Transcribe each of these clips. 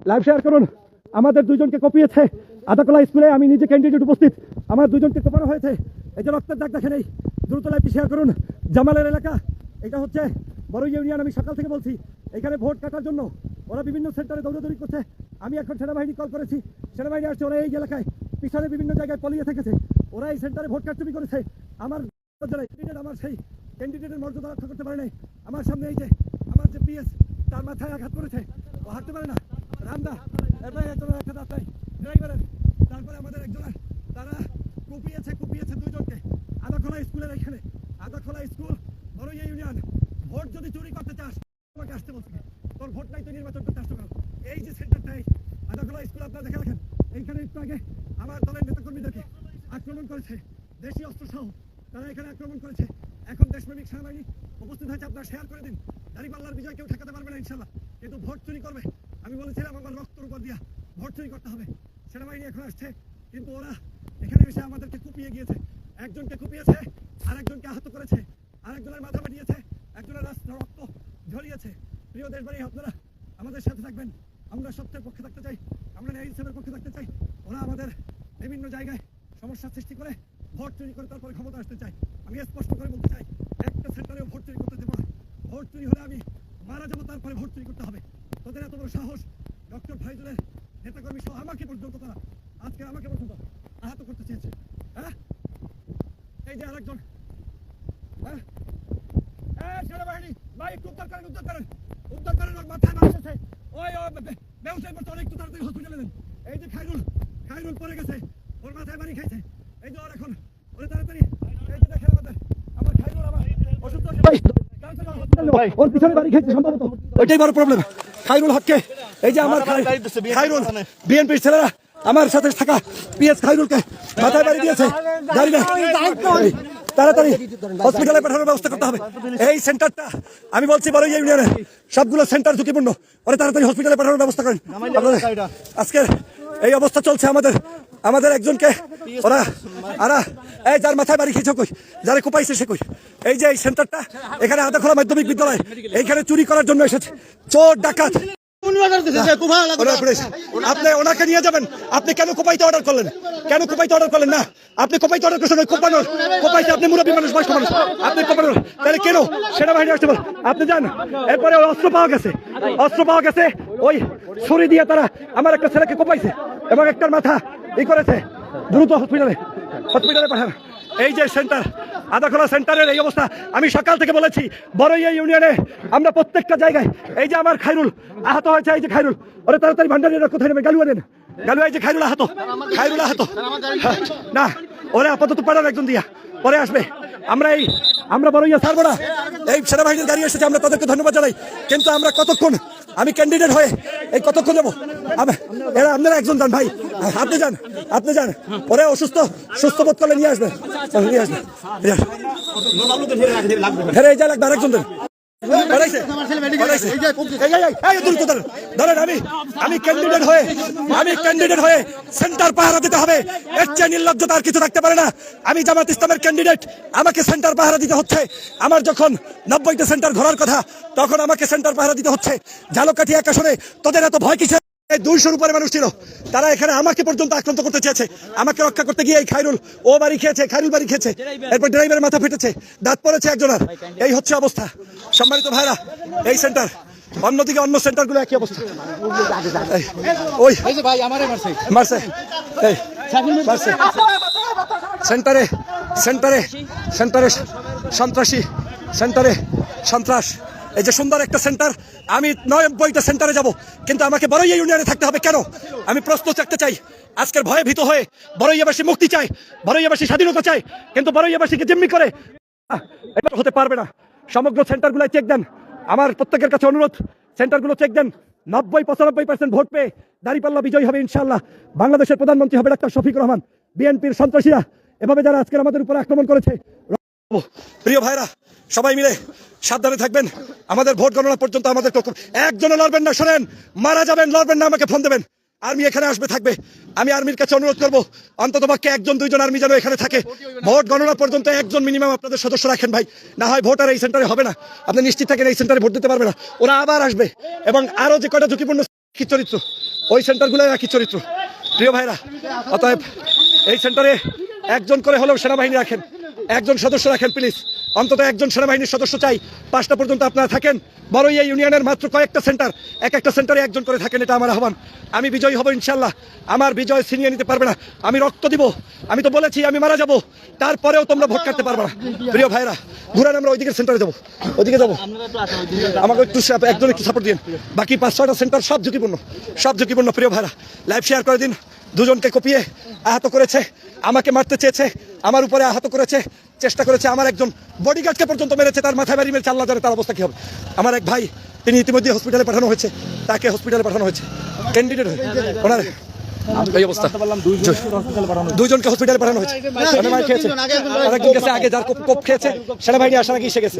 Live share করুন। আমাদের দুইজনকে কপিয়েছে আদাকলা স্কুলে, আমি নিজে ক্যান্ডিডেট উপস্থিত, আমার দুইজনকে কোপানো হয়েছে। এই যে রক্তের দাগ দেখেন, এই দ্রুত লাইভটি শেয়ার করুন। জামালের এলাকা, এটা হচ্ছে বড় ইউনিয়ন। আমি সকাল থেকে বলছি এখানে ভোট কাটার জন্য ওরা বিভিন্ন সেন্টারে দৌড়াদৌড়ি করছে। আমি এখন সেনাবাহিনী কল করেছি, সেনাবাহিনী আসছে। ওরা এই এলাকায় পিছনে বিভিন্ন জায়গায় পলিয়ে থেকেছে, ওরা এই সেন্টারে ভোট কারচুপি করেছে। আমার আমার সেই ক্যান্ডিডেটের মর্যাদা রক্ষা করতে পারে নাই। আমার সামনে এই যে আমার যে পিএস, তার মাথায় আঘাত করেছে, ও হাঁটতে পারে না। রামদা এবার একজনের একটা দাঁত নাই ড্রাইভারের, তারপরে আমাদের একজনের, তারা কুপিয়েছে দুইজনকে আদাখোলা স্কুলের এখানে। আদাখোলা স্কুল বড় ইউনিয়ন। ভোট যদি চুরি করতে চাস আমাকে আসতে বলছে, তোর ভোট নাই, তুই নির্বাচন করতে আসতে পারো। এই যে সেন্টারটাই আদাখোলা স্কুল, আপনারা দেখে রাখেন। এইখানে একটু আগে আমার দলের নেতাকর্মীদেরকে আক্রমণ করেছে, দেশীয় অস্ত্র সহ তারা এখানে আক্রমণ করেছে। এখন দেশপ্রেমিক সেনাবাহিনী উপস্থিত হয়েছে, আপনারা শেয়ার করে দিন। দাঁড়িপাল্লার বিজয় কেউ ঠেকাতে পারবে না ইনশাল্লাহ, কিন্তু ভোট চুরি করবে। আমি বলেছিলাম আমার রক্তের উপর দিয়া ভোট চুরি করতে হবে। সেনাবাহিনী এখন আসছে, কিন্তু ওরা এখানে এসে আমাদেরকে কুপিয়ে গিয়েছে। একজনকে কুপিয়েছে, আরেকজনকে আহত করেছে, আরেকজনের মাথা ফাটিয়েছে, একজনের রক্ত ঝরিয়েছে। প্রিয় দেশবাসী, আপনারা আমাদের সাথে থাকবেন। আমরা সত্যের পক্ষে থাকতে চাই, আমরা ন্যায় ইনসাফের পক্ষে থাকতে চাই। ওরা আমাদের বিভিন্ন জায়গায় সমস্যা সৃষ্টি করে ভোট চুরি করে তারপরে ক্ষমতা আসতে চাই। আমি স্পষ্ট করে বলতে চাই, একটা সেন্টারেও ভোট চুরি করতে দেবো না। ভোট চুরি হলে আমি মারা যাবো, তারপরে ভোট চুরি করতে হবে। তোদের এত বড় সাহস, ডক্টর ফাইজুলের নেতাকর্মী সহ আমাকে পর্যন্ত তারা আজকে আমাকে পর্যন্ত আহত করতে চেয়েছে। হ্যাঁ, এই যে আরেকজন, হ্যাঁ সেনাবাহিনী ভাই একটু উদ্ধার করেন, উদ্ধার করেন। ওর মাথায় মানুষ আছে, ওই ব্যবসায়ী করতে অনেক তাড়াতাড়ি হসপিটালে নেন। এই যে খাইরুল পড়ে গেছে, ওর মাথায় বাড়ি খাইছে। এই যে ওর এখন ওরে তাড়াতাড়ি, এই যে দেখেন আমার খাইরুল, আমার অসুস্থ ওর পিছনে বাড়ি খাইছে সম্ভবত, ওইটাই বড় প্রবলেম। খাইরুল হককে, এই যে আমার খাইরুল, বিএনপির ছেলেরা আমার সাথে থাকা পিএস খাইরুলকে মাথায় বাড়ি দিয়েছে। তাড়াতাড়ি হসপিটালে পাঠানোর ব্যবস্থা করতে হবে। এই সেন্টারটা আমি বলছি বড় ইউনিয়নে সবগুলো সেন্টার ঝুঁকিপূর্ণ, ওরা তাড়াতাড়ি হসপিটালে পাঠানোর ব্যবস্থা করেন। আজকে এই অবস্থা চলছে আমাদের একজনকে ওরা এই যার মাথায় বাড়ি খেয়েছে কই, যারা কোপাইছে সে কই। এই যে এই সেন্টারটা এখানে আদাখোলা মাধ্যমিক বিদ্যালয়, এইখানে চুরি করার জন্য এসেছে চোর ডাকাত। আপনি ওনাকে নিয়ে যাবেন। আপনি কেন কোপাইতে অর্ডার করলেন? না, আপনি কোপাইতে অর্ডার করছেন, ওই কোপাইতে আপনি মুরব্বী মানুষ, বয়স্ক মানুষ, আপনি কোপানোর তাহলে কেন সেনাবাহিনী আসতে বল? আপনি যান। এরপরে অস্ত্র পাওয়া গেছে, ওই ছুরি দিয়ে তারা আমার একটা ছেলেকে কোপাইছে এবং একটার মাথা করেছে। দ্রুত হসপিটালে পাঠান। এই যে সেন্টার আদাখোলা সেন্টারের এই অবস্থা, আমি সকাল থেকে বলেছি বড়ইয়া ইউনিয়নে আমরা প্রত্যেকটা জায়গায়। এই যে আমার খাইরুল আহত হয়েছে, এই যে খাইরুল, ওরে তাড়াতাড়ি ভান্ডারিরা কোথায় নেবে? গালুয়া দেন, এই যে খাইরুল আহত না, ওরে আপাতত পাঠান একজন দিয়া, পরে আসবে। আমরা বড়ইয়া ছাড়বো না। এই সেনাবাহিনীর গাড়ি এসেছে, আমরা তাদেরকে ধন্যবাদ জানাই, কিন্তু আমরা কতক্ষণ, আমি ক্যান্ডিডেট হয়ে এই কতক্ষণ যাবো? এরা আপনারা একজন যান ভাই, আপনি যান, ওরে সুস্থ বোধ করলে নিয়ে আসবেন। এই যা লাগবে আরেকজন দেন। আমি ক্যান্ডিডেট হয়ে সেন্টার পাহারা দিতে হবে, এর চেয়ে নির্লজ্জতা আর কিছু থাকতে পারে না। আমি জামাত ইসলামের ক্যান্ডিডেট, আমাকে সেন্টার পাহারা দিতে হচ্ছে। আমার যখন 90টা সেন্টার ঘোরার কথা, তখন আমাকে সেন্টার পাহারা দিতে হচ্ছে। ঝালকাঠি এক আসনে তোদের এত ভয় কিসের? 200-র উপরে মানুষ ছিল, তারা এখানে আমাকে পর্যন্ত আক্রান্ত করতে চেয়েছে। আমাকে রক্ষা করতে গিয়ে এই খাইরুল খাইরুল বাড়ি খেয়েছে, এরপর ড্রাইভারের মাথা ফেটেছে, দাঁত পড়েছে একজনের। এই হচ্ছে অবস্থা সম্মানিত ভাইরা। এই সেন্টার, অন্যদিকে অন্য সেন্টারগুলো একই অবস্থা। সেন্টারে সন্ত্রাস। এই যে সুন্দর একটা সেন্টার, আমি 90টা সেন্টারে যাব, কিন্তু আমাকে বড়ইয়া ইউনিয়নে থাকতে হবে কেন? আমি প্রশ্ন রাখতে চাই। আজকের ভয়ে ভীত হয়ে বড়ইয়াবাসী মুক্তি চায়, বড়ইয়াবাসী স্বাধীনতা চায়, কিন্তু বড়ইয়াবাসীকে জিম্মি করে এটা হতে পারবে না। সমগ্র সেন্টারগুলো চেক দেন, আমার প্রত্যেকের কাছে অনুরোধ, সেন্টারগুলো চেক দেন। 90-95% ভোট পেয়ে দাঁড়িপাল্লা বিজয়ী হবে ইনশাআল্লাহ। বাংলাদেশের প্রধানমন্ত্রী হবে ডক্টর শফিকুর রহমান। বিএনপির সন্ত্রাসীরা এভাবে যারা আজকের আমাদের উপর আক্রমণ করেছে, প্রিয় ভাইরা সবাই মিলে সাবধানে থাকবেন। আমাদের ভোট গণনা পর্যন্ত আমাদের একজনও লড়বেন না, শোনেন, মারা যাবেন, লড়বেন না, আমাকে ফোন দেবেন। আর্মি এখানে আসবে, থাকবে। আমি আর্মির কাছে অনুরোধ করবো অন্ততপক্ষে 1-2 আর্মি যেন এখানে থাকে। ভোট গণনা পর্যন্ত একজন মিনিমাম আপনাদের সদস্য রাখেন ভাই, না হয় ভোট আর এই সেন্টারে হবে না। আপনি নিশ্চিত থাকেন এই সেন্টারে ভোট দিতে পারবে না। ওরা আবার আসবে এবং আরো যে কয়টা ঝুঁকিপূর্ণ কি চরিত্র, ওই সেন্টারগুলো একই চরিত্র প্রিয় ভাইরা। অতএব এই সেন্টারে একজন করে হলেও সেনাবাহিনী রাখেন, একজন সদস্য রাখেন প্লিজ, অন্তত একজন সেনাবাহিনীর সদস্য চাই। 5টা পর্যন্ত আপনারা থাকেন। বড়ই এই ইউনিয়নের মাত্র কয়েকটা সেন্টার, এক একটা সেন্টারে একজন করে থাকেন, এটা আমার আহ্বান। আমি বিজয়ী হব ইনশাল্লাহ। আমার বিজয় ছিনিয়ে নিতে পারবে না। আমি রক্ত দিব, আমি তো বলেছি আমি মারা যাব, তারপরেও তোমরা ভোট কাটতে পারবে না। প্রিয় ভাইরা ঘুরান, আমরা ওইদিকে সেন্টারে যাবো, ওইদিকে যাবো। আমাকে একটু একজন একটু সাপোর্ট দিন। বাকি 5-6টা সেন্টার সব ঝুঁকিপূর্ণ, সব ঝুঁকিপূর্ণ। প্রিয় ভাইরা লাইভ শেয়ার করে দিন। দুজনকে কপিয়ে আহত করেছে, আমাকে মারতে চেয়েছে, আমার উপরে আহত করেছে, চেষ্টা করেছে, আমার একজন বডিগার্ডকে পর্যন্ত মেরেছে, তার মাথায় বাড়ি মেরেছে। আল্লাহ জানে তার অবস্থা কি হবে। আমার এক ভাই, তিনি ইতিমধ্যে হসপিটালে পাঠানো হয়েছে, তাকে হসপিটালে পাঠানো হয়েছে, ক্যান্ডিডেট হয়ে ওনার এই অবস্থা। দুইজনকে হসপিটালে পাঠানো হয়েছে, খেয়েছে, আরেকজন গেছে আগে, যার কোপ খেয়েছে, সেনাবাহিনী আসার আগে এসে গেছে।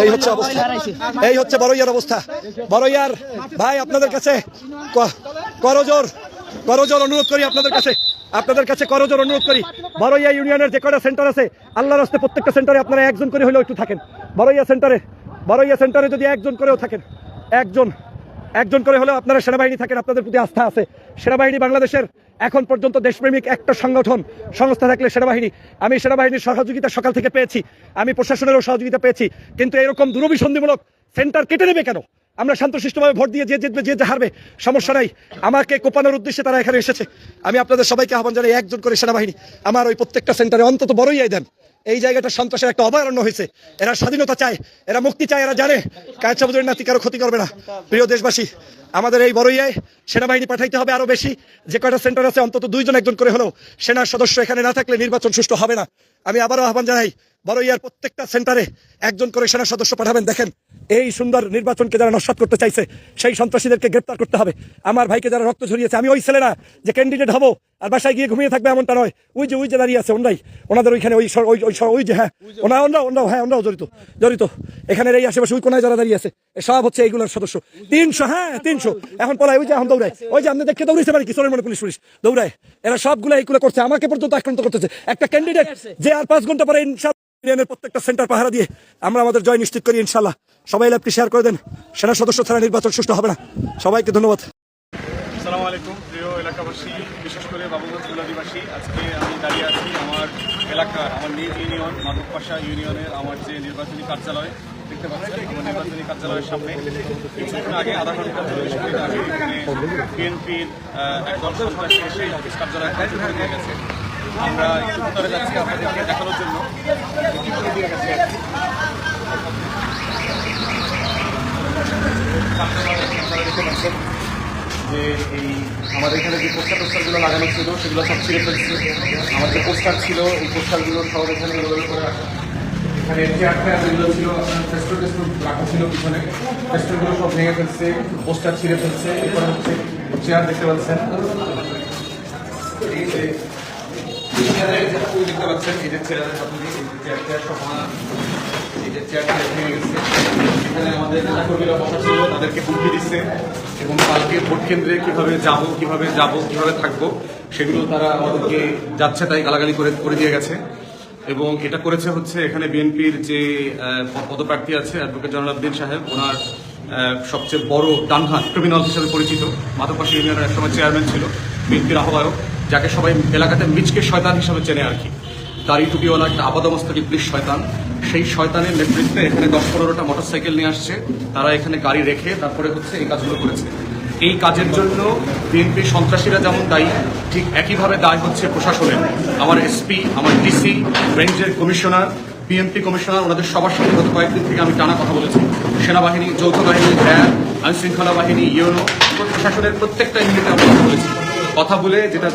এই হচ্ছে অবস্থা, এই হচ্ছে বড়ইয়ার অবস্থা। বড়ইয়ার ভাই আপনাদের কাছে করজোর অনুরোধ করি, আপনাদের কাছে করজোর অনুরোধ করি। বড়ইয়া ইউনিয়নের যে কটা সেন্টার আছে, আল্লাহর রাস্তে প্রত্যেকটা সেন্টারে আপনারা একজন করে হলেও একটু থাকেন। বড়ইয়া সেন্টারে যদি একজন করেও থাকেন, একজন করে হলেও আপনারা সেনাবাহিনী থাকেন, আপনাদের প্রতি আস্থা আছে। সেনাবাহিনী বাংলাদেশের এখন পর্যন্ত দেশপ্রেমিক একটা সংস্থা থাকলে সেনাবাহিনী। আমি সেনাবাহিনীর সহযোগিতা সকাল থেকে পেয়েছি, আমি প্রশাসনেরও সহযোগিতা পেয়েছি, কিন্তু এরকম দুরভিসন্ধিমূলক সেন্টার কেটে নেবে কেন? আমরা শান্তশিষ্টভাবে ভোট দিয়ে যে জিতবে, যে হারবে সমস্যা নাই। আমাকে কোপানোর উদ্দেশ্যে তারা এখানে এসেছে। আমি আপনাদের সবাইকে আহ্বান জানাই, একজন করে সেনাবাহিনী আমার ওই প্রত্যেকটা সেন্টারে অন্তত বড়ই দেন। এই জায়গাটা সন্ত্রাসের একটা অভয়ারণ্য হয়েছে। এরা স্বাধীনতা চায়, এরা মুক্তি চায়, এরা জানে কায়েদ চৌধুরীর নাতি কারো ক্ষতি করবে না। প্রিয় দেশবাসী, আমাদের এই বড়ইয়ায় সেনাবাহিনী পাঠাইতে হবে আরো বেশি। যে কয়টা সেন্টার আছে অন্তত একজন করে হলেও সেনার সদস্য এখানে না থাকলে নির্বাচন সুষ্ঠু হবে না। আমি আবারও আহ্বান জানাই, বড়ইয়ার প্রত্যেকটা সেন্টারে একজন করে সেনা সদস্য পাঠাবেন। দেখেন এই সুন্দর নির্বাচনকে যারা নস্যাৎ করতে চাইছে, সেই সন্ত্রাসীদেরকে গ্রেপ্তার করতে হবে। আমার ভাইকে যারা রক্ত ঝরিয়েছে, আমি ওই ছেলে না যে ক্যান্ডিডেট হবো আর বাসায় গিয়ে ঘুমিয়ে থাকবে, এমনটা নয়। ওই যে দাঁড়িয়ে আছে ওনাদের ওইখানে ওই যে হ্যাঁ ওনারাও জড়িত এখানের এই আশেপাশে ওই কোনায় যারা দাঁড়িয়ে আছে, সব হচ্ছে এইগুলোর সদস্য। 300 এখন পলায়, ওই যে এখন দৌড়ায়, ওই যে আপনি দেখে দৌড়িয়েছে মানে কি চোরের মনে পুলিশ দৌড়ায়। এরা সবগুলো এইগুলো করছে, আমাকে পর্যন্ত আক্রান্ত করতেছে। একটা ক্যান্ডিডেট যে আর 5 ঘন্টা পরে প্রত্যেকটা সেন্টার পাহারা দিয়ে আমরা আমাদের জয় নিশ্চিত করি ইনশাল্লাহ। সবাই লাইভটি শেয়ার করে দেন। সেনা সদস্য ছাড়া নির্বাচন সুষ্ঠু হবে না। সবাইকে ধন্যবাদ। আসসালামু আলাইকুম প্রিয় এলাকাবাসী, বিশেষ করে বাবুগঞ্জ জেলাবাসী। আজকে আমি দাঁড়িয়ে আছি আমার এলাকার, আমার নিজ ইউনিয়ন মাধবপাশা ইউনিয়নের আমার যে নির্বাচনী কার্যালয় দেখতে পাচ্ছেন, আমার নির্বাচনী কার্যালয়ের সামনে কিছুক্ষণ আগে, আধা ঘন্টা 40 মিনিট আগে এখানে বিএনপির একদল সন্ত্রাসী এসে অফিস কার্যালয় কাজ করে দিয়ে গেছে। আমরা একটু ভিতরে যাচ্ছি আপনাদেরকে দেখানোর জন্য। দেখতে পাচ্ছেন যে এই আমাদের এখানে যে পোস্টারগুলো লাগানো ছিল সেগুলো সব ছিঁড়ে ফেলছে। আমার যে পোস্টার ছিল এই পোস্টারগুলো সব এখানে করে রাখা। এখানে চেয়ার যেগুলো ছিল আপনার ফেস্টুন রাখা ছিল পিছনে, ফেস্টুনগুলো সব ভেঙে ফেলছে, পোস্টার ছিঁড়ে ফেলছে। এরপরে হচ্ছে চেয়ার দেখতে পাচ্ছেন, এই যে দেখতে পাচ্ছেন, এই যে চেয়ারের চেয়ার সব এই যে চেয়ার ভেঙে গেছে। এখানে আমাদের নেতাকর্মীরা বসা ছিল, তাদেরকে হুমকি দিচ্ছে এবং কালকে ভোট কেন্দ্রে কিভাবে থাকবো সেগুলো তারা আমাদেরকে যাচ্ছে তাই গালাগালি করে দিয়ে গেছে। এবং এটা করেছে হচ্ছে এখানে বিএনপির যে পদপ্রার্থী আছে অ্যাডভোকেট জয়নুল আবেদিন সাহেব, ওনার সবচেয়ে বড় ডানহাত ক্রিমিনাল হিসেবে পরিচিত, মাধবপাশা ইউনিয়নের একসময় চেয়ারম্যান ছিল, বিএনপির আহ্বায়ক, যাকে সবাই এলাকাতে মিচকে শয়তান হিসেবে চেনে আর কি। দাড়ি টুপিওয়ালা একটা আপাদমস্তক ইবলিশ শয়তান। সেই শয়তানের নেতৃত্বে এখানে 10-15টা মোটরসাইকেল নিয়ে আসছে, তারা এখানে গাড়ি রেখে তারপরে হচ্ছে এই কাজগুলো করেছে। এই কাজের জন্য বিএনপি সন্ত্রাসীরা যেমন দায়ী, ঠিক একইভাবে দায় হচ্ছে প্রশাসনের। আমার এসপি, আমার ডিসি, রেঞ্জের কমিশনার, বিএনপি কমিশনার, ওনাদের সবার সঙ্গে গত কয়েকদিন থেকে আমি টানা কথা বলেছি। সেনাবাহিনী, যৌথ বাহিনী, র্যাব, আইনশৃঙ্খলা বাহিনী, ইউনো, প্রশাসনের প্রত্যেকটা ইউনিটে আমরা কথা বলেছি। কথা বলে যেটা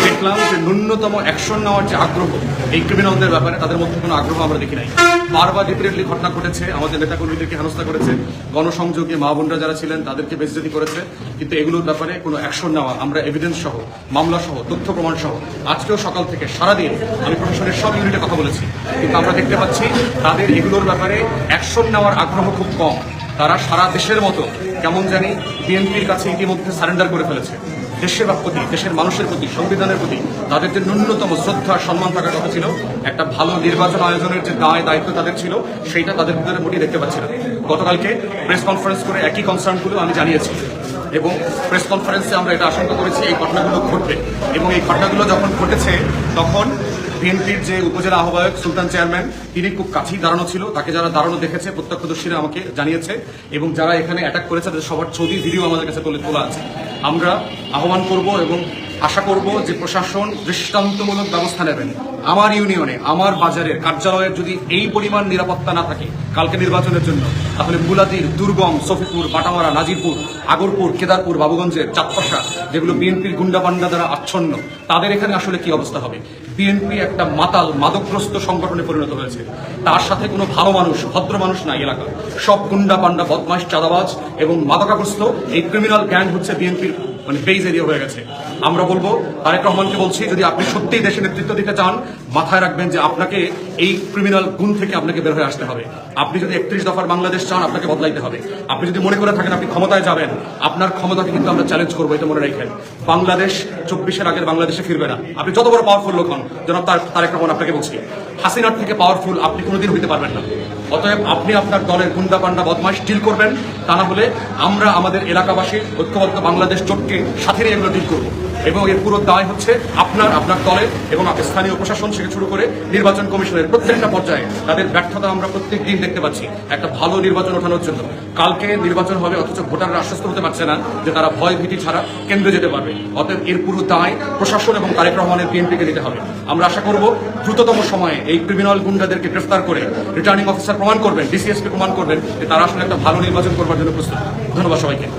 দেখলাম যে ন্যূনতম অ্যাকশন নেওয়ার যে আগ্রহ এই ক্রিমিনালদের ব্যাপারে, তাদের মধ্যে কোনো আগ্রহ আমরা দেখি নাই। বারবার রিপিটেডলি ঘটনা ঘটেছে, আমাদের নেতাকর্মীদেরকে হেনস্থা করেছে, গণসংযোগে মা বোনরা যারা ছিলেন তাদেরকে বেইজ্জতি করেছে, কিন্তু এগুলোর ব্যাপারে কোনো অ্যাকশন নেওয়া, আমরা এভিডেন্স সহ, মামলা সহ, তথ্য প্রমাণ সহ আজকেও সকাল থেকে সারাদিন আমি প্রশাসনের সব ইউনিটে কথা বলেছি, কিন্তু আমরা দেখতে পাচ্ছি তাদের এগুলোর ব্যাপারে অ্যাকশন নেওয়ার আগ্রহ খুব কম। তারা সারা দেশের মতো কেমন জানি বিএনপির কাছে ইতিমধ্যে সারেন্ডার করে ফেলেছে। দেশের প্রতি, দেশের মানুষের প্রতি, সংবিধানের প্রতি তাদের যে ন্যূনতম শ্রদ্ধা সম্মান থাকার কথা ছিল, একটা ভালো নির্বাচন আয়োজনের যে দায়িত্ব তাদের ছিল, সেইটা তাদের ভিতরে মোটেই দেখতে পাচ্ছি না। গতকালকে প্রেস কনফারেন্স করে একই কনসার্নগুলো আমি জানিয়েছি। এবং প্রেস কনফারেন্সে আমরা এটা আশঙ্কা করেছি এই ঘটনাগুলো ঘটবে এবং এই ঘটনাগুলো যখন ঘটেছে তখন বিএনপির যে উপজেলা আহ্বায়ক সুলতান চেয়ারম্যান তিনি খুব কাছেই দাঁড়ানো ছিল, তাকে যারা দাঁড়ানো দেখেছে প্রত্যক্ষদর্শীরা আমাকে জানিয়েছে এবং যারা এখানে অ্যাটাক করেছে তাদের সবার ছবি ভিডিও আমাদের কাছে তোলা আছে। আমরা আহ্বান করব এবং আশা করব যে প্রশাসন দৃষ্টান্তমূলক ব্যবস্থা নেবেন। আমার ইউনিয়নে আমার বাজারের কার্যালয়ের যদি এই পরিমাণ নিরাপত্তা না থাকে কালকে নির্বাচনের জন্য, তাহলে মুলাদির, দুর্গম, সফিপুর, বাটামারা, নাজিরপুর, আগরপুর, কেদারপুর, বাবুগঞ্জের, চাঁদপাশা যেগুলো বিএনপির গুন্ডাপান্ডা দ্বারা আচ্ছন্ন, তাদের এখানে আসলে কি অবস্থা হবে? বিএনপি একটা মাতাল মাদকগ্রস্ত সংগঠনে পরিণত হয়েছে। তার সাথে কোনো ভালো মানুষ, ভদ্র মানুষ নাই এলাকা, সব গুন্ডাপান্ডা, বদমাইশ, চাঁদাবাজ এবং মাদকাগ্রস্ত এই ক্রিমিনাল গ্যাং হচ্ছে বিএনপির বেজ এরিয়া হয়ে গেছে। আমরা বলবো তারেক রহমানকে বলছি, যদি আপনি সত্যিই দেশে নেতৃত্ব দিতে চান মাথায় রাখবেন যে আপনাকে এই ক্রিমিনাল গুণ থেকে আপনাকে বের হয়ে আসতে হবে। আপনি যদি 31 দফার বাংলাদেশ চান আপনাকে বদলাইতে হবে। আপনি যদি মনে করে থাকেন আপনি ক্ষমতায় যাবেন, আপনার ক্ষমতাকে কিন্তু আমরা চ্যালেঞ্জ করবো, এটা মনে রাখেন। বাংলাদেশ 24-এর আগের বাংলাদেশে ফিরবে না। আপনি যত বড় পাওয়ারফুল লোক হন, জনাব তারেক রহমান আপনাকে বলছি, হাসিনার থেকে পাওয়ারফুল আপনি কোনোদিন হইতে পারবেন না। অতএব আপনি আপনার দলের গুন্ডা পান্ডা বদমাইশ ডিল করবেন, তা না হলে আমরা আমাদের এলাকাবাসী ঐক্যবদ্ধ বাংলাদেশ জোটকে সাথে নিয়ে এগুলো ডিল করবো এবং এর পুরো দায় হচ্ছে আপনার দলের এবং স্থানীয় প্রশাসন থেকে শুরু করে নির্বাচন কমিশনের প্রত্যেকটা পর্যায়ে তাদের ব্যর্থতা আমরা প্রত্যেক দিন দেখতে পাচ্ছি একটা ভালো নির্বাচন ওঠানোর জন্য। কালকে নির্বাচন হবে অথচ ভোটাররা আশ্বস্ত হতে পারছে না যে তারা ভয় ভীতি ছাড়া কেন্দ্রে যেতে পারবে। অতএব এর পুরো দায় প্রশাসন এবং তারেক রহমানের বিএনপিকে নিতে হবে। আমরা আশা করব দ্রুততম সময়ে এই ক্রিমিনাল গুন্ডাদেরকে গ্রেফতার করে রিটার্নিং অফিসার প্রমাণ করবেন, ডিসিএসপি প্রমাণ করবেন যে তারা আসলে একটা ভালো নির্বাচন করবার জন্য প্রস্তুত। ধন্যবাদ সবাইকে।